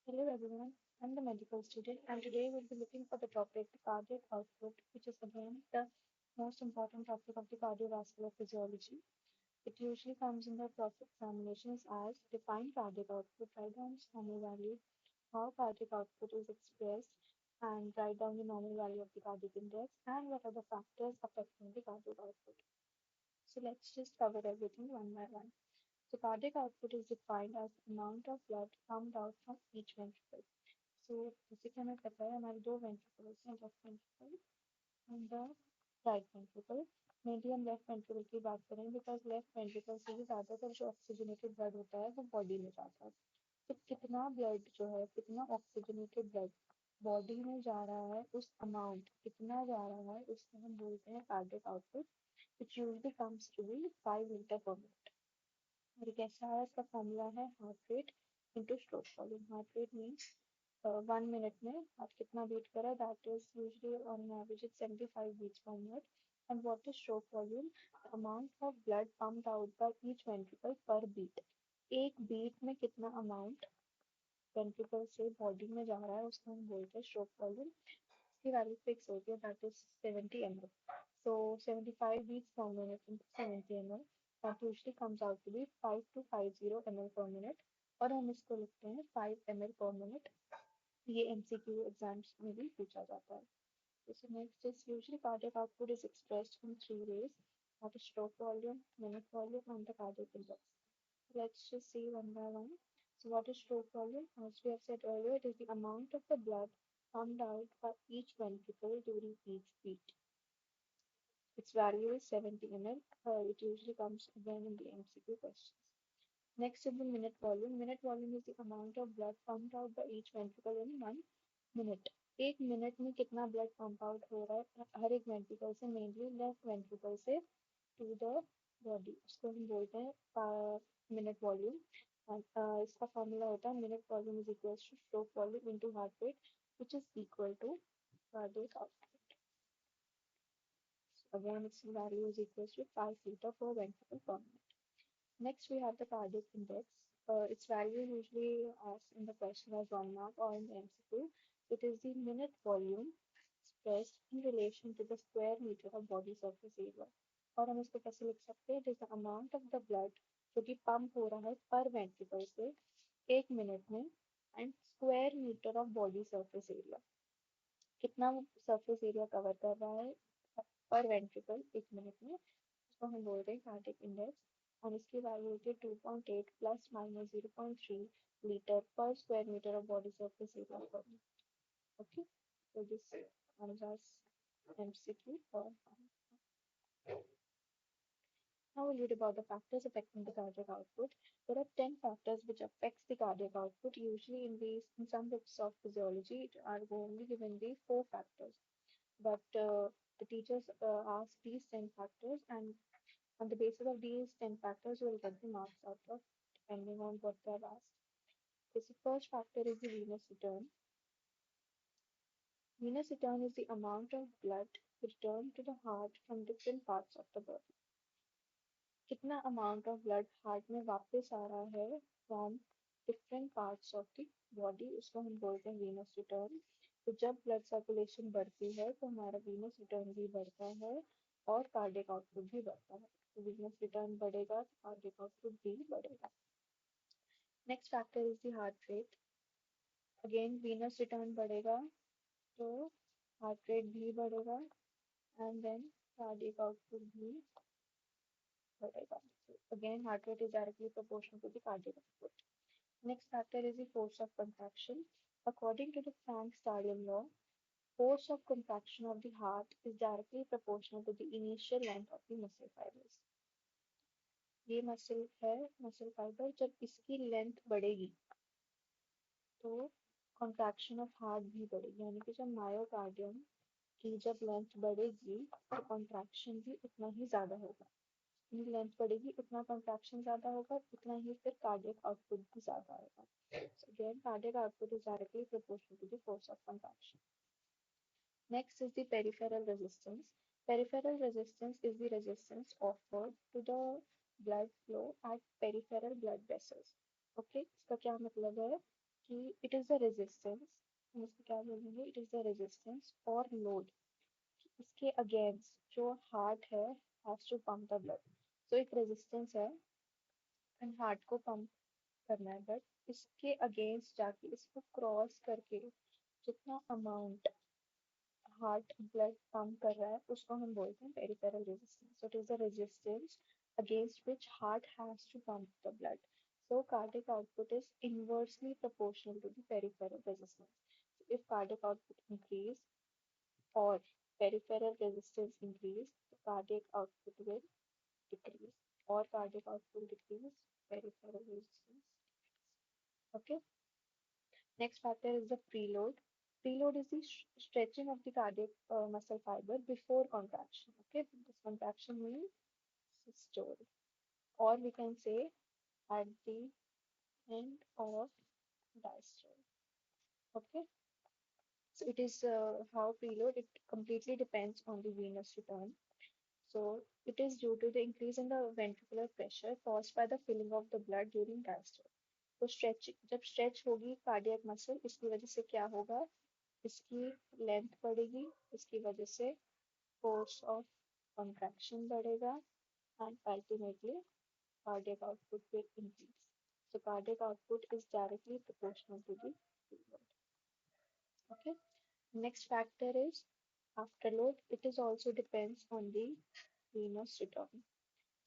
Hello everyone, I'm the medical student and today we'll be looking for the topic the cardiac output, which is again the most important topic of the cardiovascular physiology. It usually comes in the process examinations as define cardiac output, write down its normal value, how cardiac output is expressed, and write down the normal value of the cardiac index and what are the factors affecting the cardiac output. So let's just cover everything one by one. So cardiac output is defined as the amount of blood pumped out from each ventricle. So जैसे कि हमें पता है हमारे दो ventricles हैं left ventricle and the right ventricle mainly हम left ventricle की बात करें बिकॉज लेफ्ट वेंट्रिकल से ही ज़्यादातर जो ऑक्सीजनेटेड ब्लड होता है वो बॉडी में जाता है तो कितना ब्लड जो है कितना ऑक्सीजनेटेड ब्लड बॉडी में जा रहा है उस अमाउंट कितना जा रहा है उसको हम बोलते हैं cardiac output which usually comes to be 5 liter per minute. और एक ऐसा है इसका फॉर्मूला है heart rate into stroke volume heart rate means 1 minute में हार्ट कितना बीट करा that is usually on average it 75 beats per minute and what is stroke volume amount of blood pumped out by each ventricle per beat एक beat में कितना amount ventricle से body में जा रहा है उसको हम बोलते हैं स्ट्रोक वॉल्यूम इसकी वैल्यू फिक्स होती है that is 70 ml. So 75 beats per minute into 70 ml that usually comes out to be 5 to 50 ml per minute और हम इसको लिखते हैं 5 ml per minute. ये एमसीक्यू एग्जाम्स में भी पूछा जाता है. So next is usually cardiac output is expressed in three ways. That is stroke volume, minute volume, and the cardiac index. Let's just see one by one. So what is stroke volume? As we have said earlier, it is the amount of the blood pumped out by each ventricle during each beat. Its value is 70 ml. It usually comes again in the MCQ questions. Next is the minute volume. Minute volume is the amount of blood pumped out by each ventricle in 1 minute. एक minute में कितना blood pump out हो रहा है हर एक ventricle से mainly left ventricle से to the body उसको हम बोलते हैं मिनट वॉल्यूम इसका फॉर्मूला होता है minute volume is equal to stroke volume into heart rate which is equal to cardiac output. Again, its value is equal to 5 liter per ventricle per minute. Next, we have the cardiac index. Its value usually asked in the question as 1 mark or in the MCQ. It is the minute volume expressed in relation to the square meter of body surface area. और हम इसको कैसे लिख सकते हैं? It is the amount of the blood जो कि pump हो रहा है पर वेंट्रिकल से 1 मिनट में and square metre of body surface area कितना सरफेस एरिया कवर कर रहा है पर वेंट्रिकल 1 मिनट में उसको हम बोल रहे हैं कार्डियक इंडेक्स और इसकी वैल्यू होती है 2.8 plus minus 0.3 litre per square metre of body surface area per okay so this answers MCQ for now we'll read about the factors affecting the cardiac output. There are 10 factors which affects the cardiac output. Usually in some books of physiology it are only given the 4 factors. But the teachers ask these 10 factors and on the basis of these 10 factors, you will get the marks out of depending on what they have asked. Okay, so first factor is the venous return. Venous return is the amount of blood returned to the heart from different parts of the body. कितना amount of blood heart में वापस आ रहा है from different parts of the body उसको हम बोलते हैं venous return. तो जब blood circulation बढ़ती है तो हमारा venous return भी बढ़ता है और cardiac output भी बढ़ता है. तो venous return बढ़ेगा तो cardiac output भी बढ़ेगा. Next factor is the heart rate. Again, venous return बढ़ेगा तो heart rate भी बढ़ेगा and then cardiac output भी बढ़ेगा. So again, heart rate is directly proportional to the cardiac output. Next factor is the force of contraction. According to the Frank-Starling law, force of contraction of the heart is directly proportional to the initial length of the muscle fibers. ये muscle है muscle fibre जब इसकी length बढ़ेगी तो contraction of heart भी बढ़ेगी यानी कि जब मायोकार्डियम की जब लेंथ बढ़ेगी तो कॉन्ट्रैक्शन भी उतना ही ज्यादा होगा जितनी लेंथ बढ़ेगी उतना कॉन्ट्रैक्शन ज्यादा होगा उतना ही फिर कार्डियक आउटपुट भी ज्यादा आएगा. So again, cardiac output is directly proportional to the force of contraction. Next is the peripheral resistance. Peripheral resistance is the resistance offered to the blood flow at peripheral blood vessels. Okay, इसका क्या मतलब है कि it is the resistance, हम इसको क्या बोलेंगे, it is the resistance और लोड, इसके अगेंस्ट जो हार्ट है has to pump the blood. तो एक रेजिस्टेंस है एंड हार्ट को पंप करना है, बट इसके अगेंस्ट जाके इसको क्रॉस करके जितना अमाउंट हार्ट ब्लड पंप कर रहा है उसको हम बोलते हैं peripheral resistance. So it is the resistance against which heart has to pump the blood. So cardiac output is inversely proportional to the peripheral resistance. So if cardiac output increase or peripheral resistance increase, the cardiac output will decrease, or cardiac output decrease, peripheral resistance. Okay. Next factor is the preload. Preload is the stretching of the cardiac muscle fiber before contraction. Okay, this contraction means systole, or we can say at the end of diastole. Okay, so it is how preload. It completely depends on the venous return. So it is due to the increase in the ventricular pressure caused by the filling of the blood during diastole. तो stretch जब stretch होगी cardiac muscle, इसकी वजह से क्या होगा, इसकी length बढ़ेगी, इसकी वजह से फोर्स ऑफ कॉन्ट्रैक्शन बढ़ेगा and ultimately cardiac output will increase. So cardiac output is directly proportional to the load. Okay. Next factor is afterload. It is also depends on the venous return.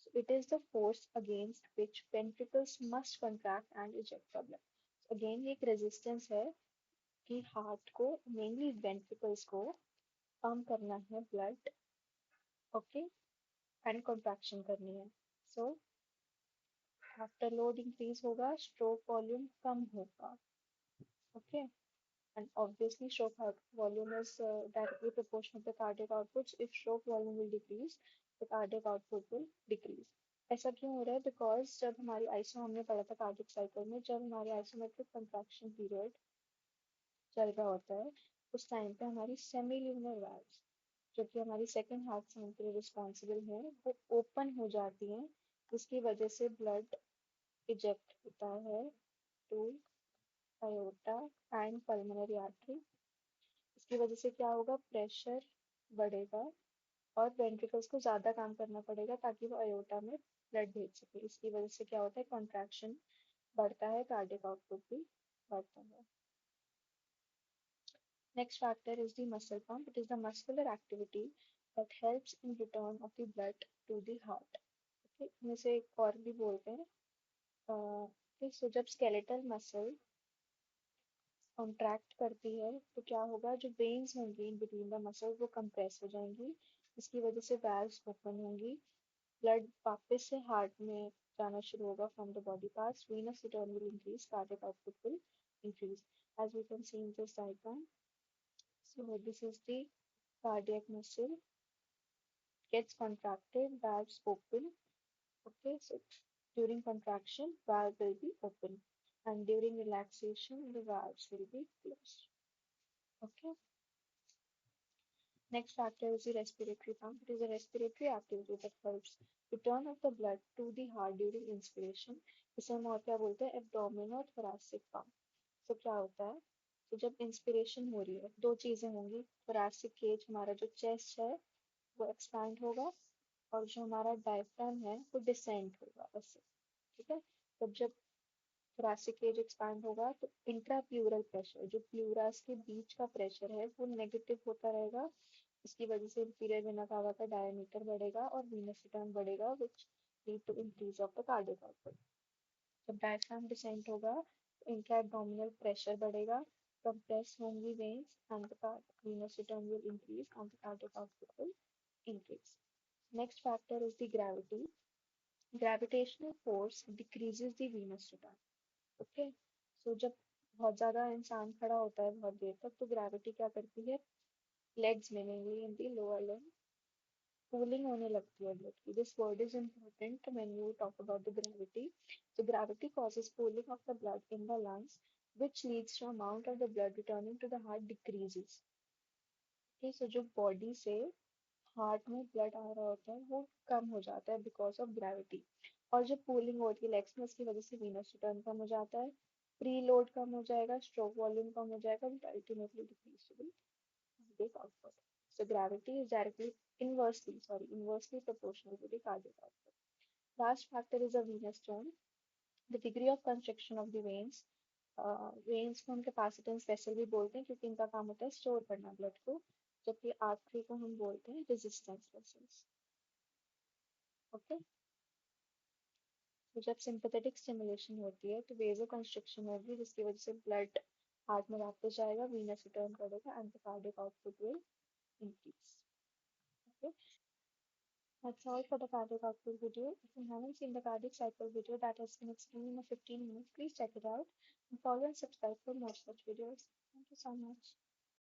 So it is the force against which ventricles must contract and eject the blood. So again ये एक resistance है कि heart को mainly ventricles को pump करना है blood, okay, and contraction करनी है। सो आफ्टर लोड इंक्रीज होगा, स्ट्रोक वॉल्यूम कम होगा, okay, and obviously stroke volume is directly proportional to cardiac output. So if stroke volume will decrease, the cardiac output will decrease. ऐसा क्यों हो रहा है, because जब हमारी आइसो, हमने पढ़ा था कार्डियक साइकिल में, जब हमारी आइसोमेट्रिक कंट्रैक्शन पीरियड चल रहा होता है उस टाइम पे हमारी सेमी ल्यूनर वाल्व्स, जो कि हमारी सेकेंड हार्ट साउंड के लिए रिस्पॉन्सिबल है, वो ओपन हो जाती हैं, जिसकी वजह से ब्लड इजेक्ट होता है to aorta and pulmonary artery. इसकी वजह से क्या होगा, प्रेशर बढ़ेगा और वेंट्रिकल्स को ज्यादा काम करना पड़ेगा ताकि वो aorta में ब्लड भेज सके। इसकी वजह से क्या होता है, कॉन्ट्रैक्शन बढ़ता है, कार्डियक आउटपुट भी बढ़ता है। Next factor is the muscle pump. It is the muscular activity that helps in return of the blood to the heart. Okay, इनमें से एक और भी बोलते हैं। okay, so जब skeletal muscle कॉन्ट्रैक्ट करती है तो क्या होगा, जो वेन्स होंगी इन बिटवीन द मसल वो कंप्रेस हो जाएंगी, इसकी वजह से वैल्व्स ओपन होंगी, ब्लड वापस से हार्ट में जाना शुरू होगा from the body parts, venous return will increase, cardiac output will increase, as we can see in this diagram. So this is the cardiac muscle gets contracted, valves open. Okay, so during contraction, valve will be open, and during relaxation, the valves will be closed. Okay. Next factor is the respiratory pump. It is a respiratory activity that helps return of the blood to the heart during inspiration. इसे हम और क्या बोलते हैं, abdominal thoracic pump. तो क्या होता है, तो जब इंस्पिरेशन हो रही है दो चीजें होंगी, thoracic cage हमारा जो चेस्ट है वो एक्सपैंड होगा और जो हमारा डायफ्राम है वो डिसेंड होगा ऐसे, ठीक है। तब जब thoracic cage एक्सपैंड होगा तो इंट्राप्यूरल प्रेशर, जो प्लूरास के बीच का प्रेशर है वो नेगेटिव होता रहेगा, इसकी वजह से इंफीरियर वेना कावा का डायमीटर बढ़ेगा और वीनस रिटर्न बढ़ेगा, which lead to increase of the cardiac output. जब डायफ्राम डिसेंट होगा तो इंट्रा एब्डोमिनल प्रेशर बढ़ेगा, कंप्रेस होंगी veins and the venous return will increase and the cardiac output will increase. Next factor is the gravity. Gravitational force decreases the venous return. Okay, so जब बहुत ज्यादा इंसान खड़ा होता है बहुत देर तक तो ग्रेविटी क्या करती है, लेग्स में mainly in the lower limb cooling होने लगती है ब्लड की। This word is important when you talk about the gravity. So gravity causes cooling of the blood in the lungs, which leads to amount of the blood returning to the heart decreases. Okay, so जो body से heart में blood आ रहा होता है वो कम हो जाता है बिकॉज ऑफ ग्रेविटी, और जब कूलिंग होती है लेग्स में उसकी वजह से वीनस रिटर्न कम हो जाता है, प्रीलोड कम हो जाएगा, स्ट्रोक वॉल्यूम कम हो जाएगा, but ultimately decreasable cardiac output. So gravity is directly inversely proportional to the cardiac output. Last factor is a venous tone. The degree of constriction of the veins. Veins को हम capacitance वैसे भी बोलते हैं क्योंकि इनका काम होता है स्टोर करना ब्लड को, जबकि आर्टरी को हम बोलते हैं रेजिस्टेंस वेसल्स। ओके, तो जब सिंपैथेटिक स्टिमुलेशन होती है तो वेजो कंस्ट्रिक्शन होगी जिसकी वजह से ब्लड हार्ट में वापस जाएगा, वीनस रिटर्न करेगा and the cardiac output will increase. Okay, that's all for the cardiac output video. If you haven't seen the cardiac cycle video that has been explained in 15 minutes, please check it out and follow and subscribe for more such videos. Thank you so much.